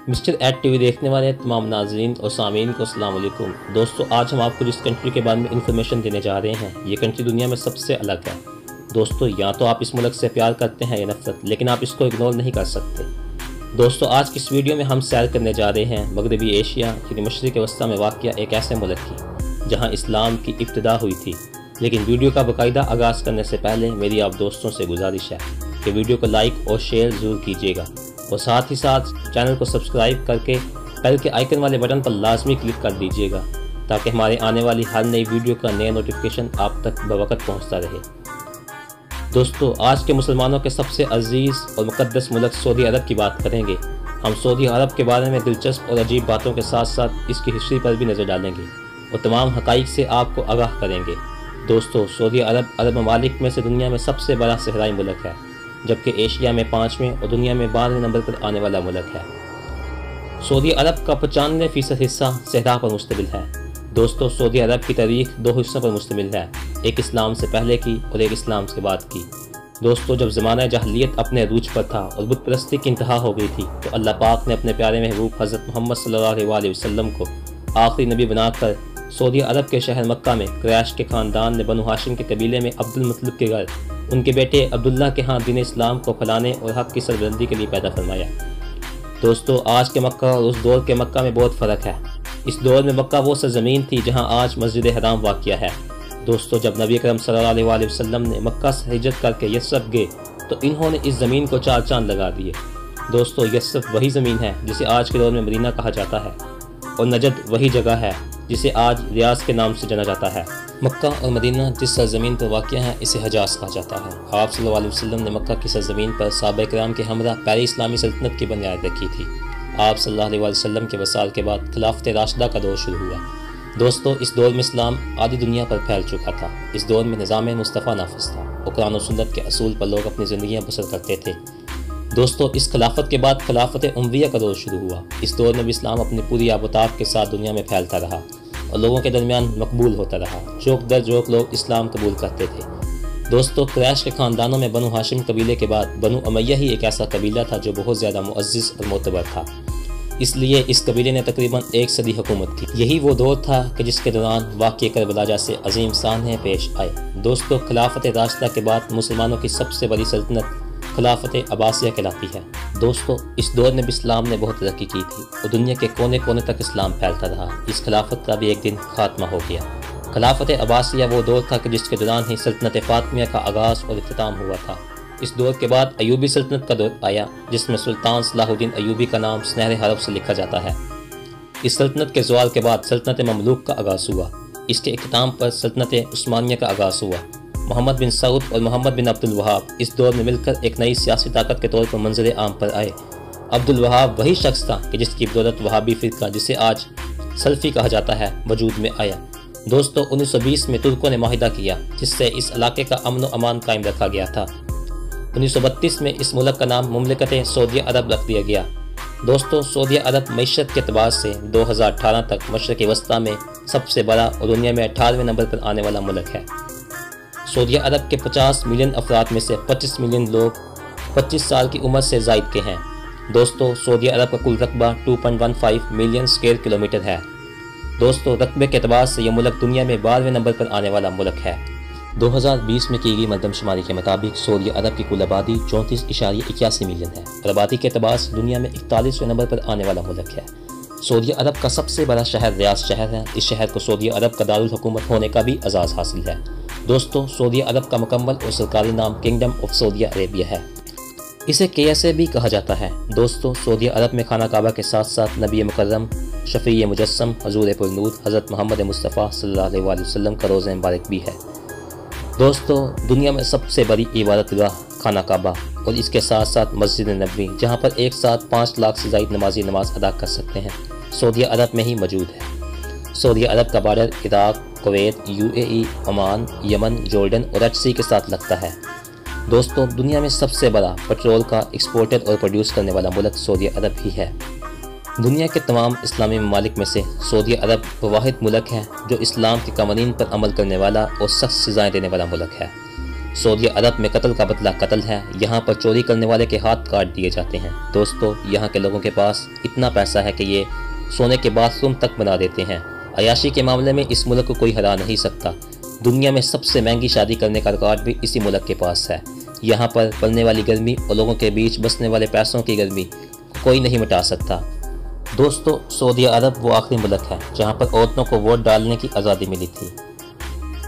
Mister add TV देखने वाले तमाम नाज़रीन और सामीन को अस्सलाम वालेकुम। दोस्तों, आज हम आपको जिस कंट्री के बारे में इंफॉर्मेशन देने जा रहे हैं, ये कंट्री दुनिया में सबसे अलग है। दोस्तों, या तो आप इस मुल्क से प्यार करते हैं या नफरत, लेकिन आप इसको इग्नोर नहीं कर सकते। दोस्तों, आज की इस वीडियो में हम सैर करने जा रहे हैं मगरबी एशिया यानी मशरिक़ वस्ता में वाक़िया एक ऐसे मुल्क की जहाँ इस्लाम की इब्तिदा हुई थी। लेकिन वीडियो का बाकायदा आगाज़ करने से पहले मेरी आप दोस्तों से गुजारिश है कि वीडियो को लाइक और शेयर ज़रूर कीजिएगा और साथ ही साथ चैनल को सब्सक्राइब करके बेल के आइकन वाले बटन पर लाजमी क्लिक कर दीजिएगा ताकि हमारे आने वाली हर नई वीडियो का नया नोटिफिकेशन आप तक बवक्त पहुंचता रहे। दोस्तों, आज के मुसलमानों के सबसे अजीज़ और मुक़द्दस मुल्क सऊदी अरब की बात करेंगे। हम सऊदी अरब के बारे में दिलचस्प और अजीब बातों के साथ साथ इसकी हिस्ट्री पर भी नज़र डालेंगे और तमाम हक़ाइक़ से आपको आगाह करेंगे। दोस्तों, सऊदी अरब ममालिक में से दुनिया में सबसे बड़ा सहराई मुल्क है, जबकि एशिया में 5वें और दुनिया में 12वें नंबर पर आने वाला मुल्क है। सऊदी अरब का 95% हिस्सा सहरा पर मुश्तमिल है। दोस्तों, सऊदी अरब की तारीख 2 हिस्सों पर मुश्तमिल है, एक इस्लाम से पहले की और एक इस्लाम के बाद की। दोस्तों, जब ज़माना जahलियत अपने अरूज पर था और बुत परस्ती की इंतहा हो गई थी, तो अल्लाह पाक ने अपने प्यारे महबूब हज़रत मोहम्मद सल्लल्लाहु अलैहि वसल्लम को आखिरी नबी बनाकर सऊदी अरब के शहर मक्का में क्रैश के ख़ानदान ने बनु हाशिम के कबीले में अब्दुल मुत्तलिब के घर उनके बेटे अब्दुल्ला के यहाँ दीन इस्लाम को फैलाने और हक़ की सरबलंदी के लिए पैदा फरमाया। दोस्तों, आज के मक्का और उस दौर के मक्का में बहुत फ़र्क है। इस दौर में मक्का वो सरज़मीन थी जहाँ आज मस्जिद हराम वाक़िया है। दोस्तों, जब नबी अकरम सल्लल्लाहु अलैहि वसल्लम ने मक्का से हिजरत करके यस्रब गए तो इन्होंने इस ज़मीन को 4 चांद लगा दिए। दोस्तों, यस्रब वही ज़मीन है जिसे आज के दौर में मदीना कहा जाता है और नजद वही जगह है जिसे आज रियाज के नाम से जाना जाता है। मक्का और मदीना जिस सरज़मीन पर वाक़िया है इसे हजाज कहा जाता है। आप सल्लल्लाहु अलैहि वसल्लम ने मक्का की सरज़मीन पर सहाबा किराम के हमरा पहली इस्लामी सल्तनत की बुनियाद रखी थी। आप सल्लल्लाहु अलैहि वसल्लम के वसाल के बाद खिलाफत राशिदा का दौर शुरू हुआ। दोस्तों, इस दौर में इस्लाम आधी दुनिया पर फैल चुका था। इस दौर में निज़ाम मुस्तफ़ा नाफिज़ था और कुरान और सुन्नत के असूल पर लोग अपनी ज़िंदगियाँ बसर करते थे। दोस्तों, इस खिलाफत के बाद खिलाफत उमविया का दौर शुरू हुआ। इस दौर में भी इस्लाम अपनी पूरी आबोताब के साथ दुनिया में फैलता रहा और लोगों के दरमियान मकबूल होता रहा। चौक दर चौक लोग इस्लाम कबूल करते थे। दोस्तों, क्रैश के ख़ानदानों में बनु हाशिम कबीले के बाद बनु उमैया ही एक ऐसा कबीला था जो बहुत ज़्यादा मुअज़्ज़िज़ और मोतबर था, इसलिए इस कबीले ने तकरीबन 1 सदी हुकूमत की। यही वो दौर था कि जिसके दौरान वाक़िया करबला जैसे अजीम सानहे पेश आए। दोस्तों, खिलाफत राशिदा के बाद मुसलमानों की सबसे बड़ी सल्तनत खिलाफत अब्बासिया कहलाती है। दोस्तों, इस दौर में भी इस्लाम ने बहुत तरक्की की थी और दुनिया के कोने कोने तक इस्लाम फैलता रहा। इस खिलाफत का भी एक दिन खात्मा हो गया। खिलाफत अब्बासिया वो दौर था कि जिसके दौरान ही सल्तनत फ़ातिमिया का आगाज़ और इख्तिताम हुआ था। इस दौर के बाद अयूबी सल्तनत का दौर आया, जिसमें सुल्तान सलाहुद्दीन अयूबी का नाम सुनहरे हरफ से लिखा जाता है। इस सल्तनत के ज़वाल के बाद सल्तनत ममलूक का आगाज़ हुआ। इसके इख्तिताम पर सल्तनत उस्मानिया का आगाज़ हुआ। मोहम्मद बिन सऊद और मोहम्मद बिन अब्दुल वहाब इस दौर में मिलकर एक नई सियासी ताकत के तौर पर मंजर आम पर आए। अब्दुल वहाब वही शख्स था कि जिसकी बदौलत वहाबी फ़िरका, जिसे आज सल्फ़ी कहा जाता है, वजूद में आया। दोस्तों, 1920 में तुर्कों ने माहिदा किया जिससे इस इलाके का अमन व अमान कायम रखा गया था। 1932 में इस मुल्क का नाम मुमलिकत सऊदी अरब रख दिया गया। दोस्तों, सऊदी अरब मईशत के अतबार से 2018 तक मशरिक़ वस्ता में सबसे बड़ा और दुनिया में 18वें नंबर पर आने वाला मुल्क है। सऊदी अरब के 50 मिलियन अफराद में से 25 मिलियन लोग 25 साल की उम्र से ज़ायद के हैं। दोस्तों, सऊदी अरब का कुल रकबा 2.15 मिलियन स्क्वायर किलोमीटर है। दोस्तों, रकबे के अतबार से यह मुल्क दुनिया में 12वें नंबर पर आने वाला मुल्क है। 2020 में की गई मरदमशुमारी के मुताबिक सऊदी अरब की कुल आबादी 34.81 मिलियन है और आबादी के अतबार से दुनिया में 41वें नंबर पर आने वाला मुल्क है। सऊदी अरब का सबसे बड़ा शहर रियाद शहर है। इस शहर को सऊदी अरब का दारुल हुकूमत होने का भी एजाज़ हासिल है। दोस्तों, सऊदी अरब का मुकम्मल और सरकारी नाम किंगडम ऑफ सऊदी अरेबिया है। इसे KSA भी कहा जाता है। दोस्तों, सऊदी अरब में खाना काबा के साथ साथ नबी मुकर्रम शफ़ी मुजस्सम हजूर पुरनूर हज़रत मोहम्मद मुस्तफ़ा सल्लल्लाहु अलैहि वसल्लम का रोज़ा मुबारक भी है। दोस्तों, दुनिया में सबसे बड़ी इबादतगाह खाना काबा और इसके साथ साथ मस्जिद नबवी, जहाँ पर एक साथ 5 लाख से ज़ायद नमाजी नमाज अदा कर सकते हैं, सऊदी अरब में ही मौजूद है। सऊदी अरब का border Iraq, Kuwait, UAE, Oman, Yemen, Jordan और रेड सी के साथ लगता है। दोस्तों, दुनिया में सबसे बड़ा पेट्रोल का एक्सपोर्टर और प्रोड्यूस करने वाला मुल्क सऊदी अरब ही है। दुनिया के तमाम इस्लामी ममालिक में से सऊदी अरब वो वाहिद मुल्क है जो इस्लाम के कवानीन पर अमल करने वाला और सख्त सज़ाएँ देने वाला मुल्क है। सऊदी अरब में कत्ल का बदला कत्ल है। यहाँ पर चोरी करने वाले के हाथ काट दिए जाते हैं। दोस्तों, यहाँ के लोगों के पास इतना पैसा है कि ये सोने के बाथरूम तक बना देते हैं। अयाशी के मामले में इस मुल्क को कोई हरा नहीं सकता। दुनिया में सबसे महंगी शादी करने का रिकॉर्ड भी इसी मुल्क के पास है। यहाँ पर पड़ने वाली गर्मी और लोगों के बीच बसने वाले पैसों की गर्मी कोई नहीं मिटा सकता। दोस्तों, सऊदी अरब वो आखिरी मुल्क है जहाँ पर औरतों को वोट डालने की आज़ादी मिली थी।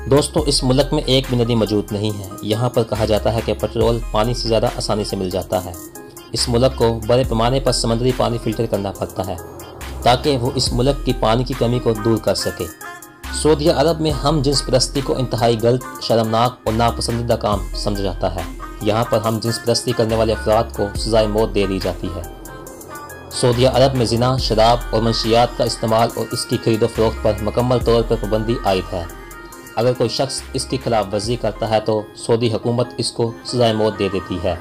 दोस्तों, इस मुल्क में एक भी नदी मौजूद नहीं है। यहाँ पर कहा जाता है कि पेट्रोल पानी से ज़्यादा आसानी से मिल जाता है। इस मुल्क को बड़े पैमाने पर समुद्री पानी फिल्टर करना पड़ता है ताकि वो इस मुल्क की पानी की कमी को दूर कर सके। सऊदी अरब में हम जिन्स परस्ती को इंतहाई गलत, शर्मनाक और नापसंदीदा काम समझा जाता है। यहाँ पर हम जिन्स परस्ती करने वाले अफराद को सजाए मौत दे दी जाती है। सऊदी अरब में जिना, शराब और मंशियात का इस्तेमाल और इसकी खरीदो फरोख्त पर मुकम्मल तौर पर पाबंदी आयद है। अगर कोई शख्स इसकी खिलाफ वर्जी करता है तो सऊदी हुकूमत इसको सजाए मौत दे देती है।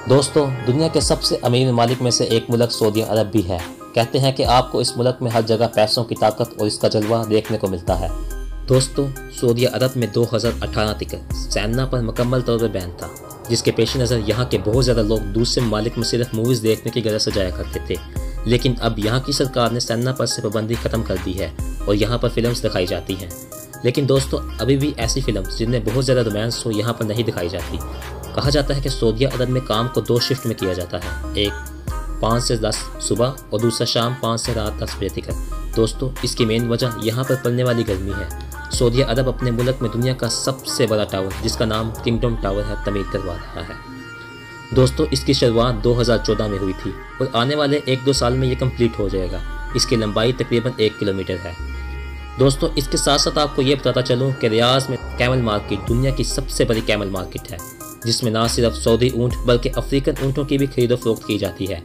दोस्तों, दुनिया के सबसे अमीर ममालिक में से एक मुल्क सऊदी अरब भी है। कहते हैं कि आपको इस मुल्क में हर जगह पैसों की ताकत और इसका जलवा देखने को मिलता है। दोस्तों, सऊदी अरब में 2018 तक सैना पर मुकम्मल तौर पर बैन था, जिसके पेश नज़र यहाँ के बहुत ज़्यादा लोग दूसरे ममालिक में सिर्फ मूवीज़ देखने की गरज से जाया करते थे। लेकिन अब यहाँ की सरकार ने सैना पर से पाबंदी ख़त्म कर दी है और यहाँ पर फिल्म्स दिखाई जाती हैं। लेकिन दोस्तों, अभी भी ऐसी फिल्म्स जिनमें बहुत ज़्यादा रोमांस हो यहाँ पर नहीं दिखाई जाती। कहा जाता है कि सऊदी अरब में काम को 2 शिफ्ट में किया जाता है, एक 5 से 10 सुबह और दूसरा शाम 5 से रात 10 बजे तक। दोस्तों, इसकी मेन वजह यहाँ पर पड़ने वाली गर्मी है। सऊदी अरब अपने मुल्क में दुनिया का सबसे बड़ा टावर, जिसका नाम किंगडम टावर है, तमीर करवा रहा है। दोस्तों, इसकी शुरुआत 2014 में हुई थी और आने वाले 1-2 साल में ये कंप्लीट हो जाएगा। इसकी लंबाई तकरीबन 1 किलोमीटर है। दोस्तों, इसके साथ साथ आपको ये बताता चलूँ कि रियाज में कैमल मार्केट दुनिया की सबसे बड़ी कैमल मार्केट है, जिसमें ना सिर्फ सऊदी ऊँट बल्कि अफ्रीकन ऊँटों की भी खरीदो फरोख्त की जाती है।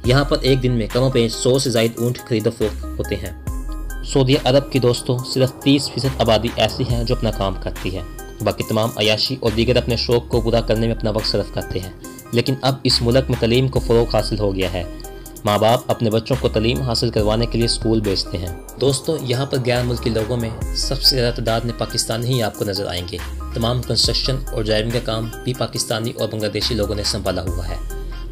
यहाँ पर एक दिन में कम पेश 100 से ज़ायद ऊँट खरीदो फरोख्त होते हैं। सऊदी अरब की दोस्तों सिर्फ 30% आबादी ऐसी है जो अपना काम करती है। बाकी तमाम अयाशी और दीगर अपने शौक़ को पूरा करने में अपना वक्त सर्फ करते हैं। लेकिन अब इस मुल्क में तलीम को फ़रोग़ हासिल हो गया है। माँ बाप अपने बच्चों को तलीम हासिल करवाने के लिए स्कूल भेजते हैं। दोस्तों, यहाँ पर गैर मुल्की लोगों में सबसे ज़्यादा तादाद में पाकिस्तानी ही आपको नज़र आएंगे। तमाम कंस्ट्रक्शन और ड्राइविंग का काम भी पाकिस्तानी और बांग्लादेशी लोगों ने संभाला हुआ है।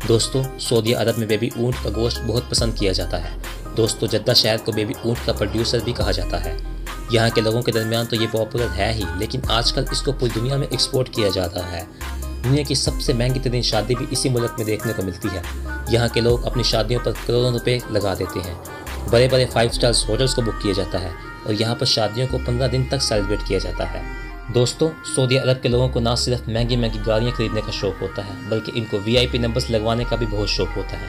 दोस्तों, सऊदी अरब में बेबी ऊँट का गोश्त बहुत पसंद किया जाता है। दोस्तों, जद्दा शहर को बेबी ऊँट का प्रोड्यूसर भी कहा जाता है। यहाँ के लोगों के दरमियान तो ये पॉपुलर है ही, लेकिन आजकल इसको पूरी दुनिया में एक्सपोर्ट किया जाता है। दुनिया की सबसे महंगी तरीन शादी भी इसी मुल्क में देखने को मिलती है। यहाँ के लोग अपनी शादियों पर करोड़ों रुपए लगा देते हैं। बड़े बड़े 5 स्टार होटल्स को बुक किया जाता है और यहाँ पर शादियों को 15 दिन तक सेलिब्रेट किया जाता है। दोस्तों, सऊदी अरब के लोगों को ना सिर्फ महंगी महंगी गाड़ियाँ खरीदने का शौक़ होता है, बल्कि इनको VIP नंबर्स लगवाने का भी बहुत शौक़ होता है।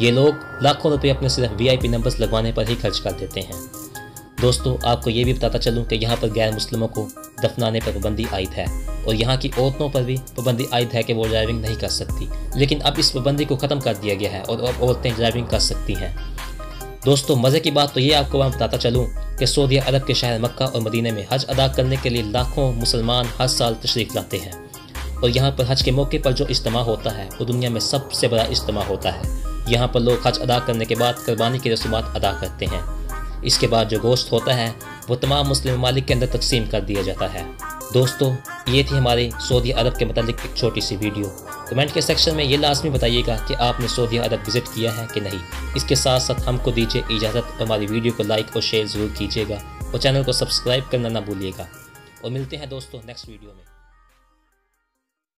ये लोग लाखों रुपए अपने सिर्फ VIP नंबर्स लगवाने पर ही खर्च कर देते हैं। दोस्तों, आपको ये भी बताता चलूँ कि यहाँ पर गैर मुस्लिमों को दफनाने पर पाबंदी आयद है और यहाँ की औरतों पर भी पाबंदी आयद है कि वो ड्राइविंग नहीं कर सकती। लेकिन अब इस पाबंदी को ख़त्म कर दिया गया है और अब औरतें ड्राइविंग कर सकती हैं। दोस्तों, मज़े की बात तो ये आपको मैं बताता चलूँ कि सऊदी अरब के शहर मक्का और मदीने में हज अदा करने के लिए लाखों मुसलमान हर साल तशरीफ़ लाते हैं और यहाँ पर हज के मौके पर जो इज्तिमा होता है वो दुनिया में सबसे बड़ा इज्तिमा होता है। यहाँ पर लोग हज अदा करने के बाद कुर्बानी की रसूमात अदा करते हैं। इसके बाद जो गोश्त होता है वो तमाम मुस्लिम ममालिक के अंदर तकसीम कर दिया जाता है। दोस्तों, ये थी हमारी सऊदी अरब के मतलब एक छोटी सी वीडियो। कमेंट के सेक्शन में ये लाजमी बताइएगा कि आपने सऊदी अरब विज़िट किया है कि नहीं। इसके साथ साथ हमको दीजिए इजाज़त और हमारी वीडियो को लाइक और शेयर ज़रूर कीजिएगा और चैनल को सब्सक्राइब करना ना भूलिएगा। और मिलते हैं दोस्तों नेक्स्ट वीडियो में।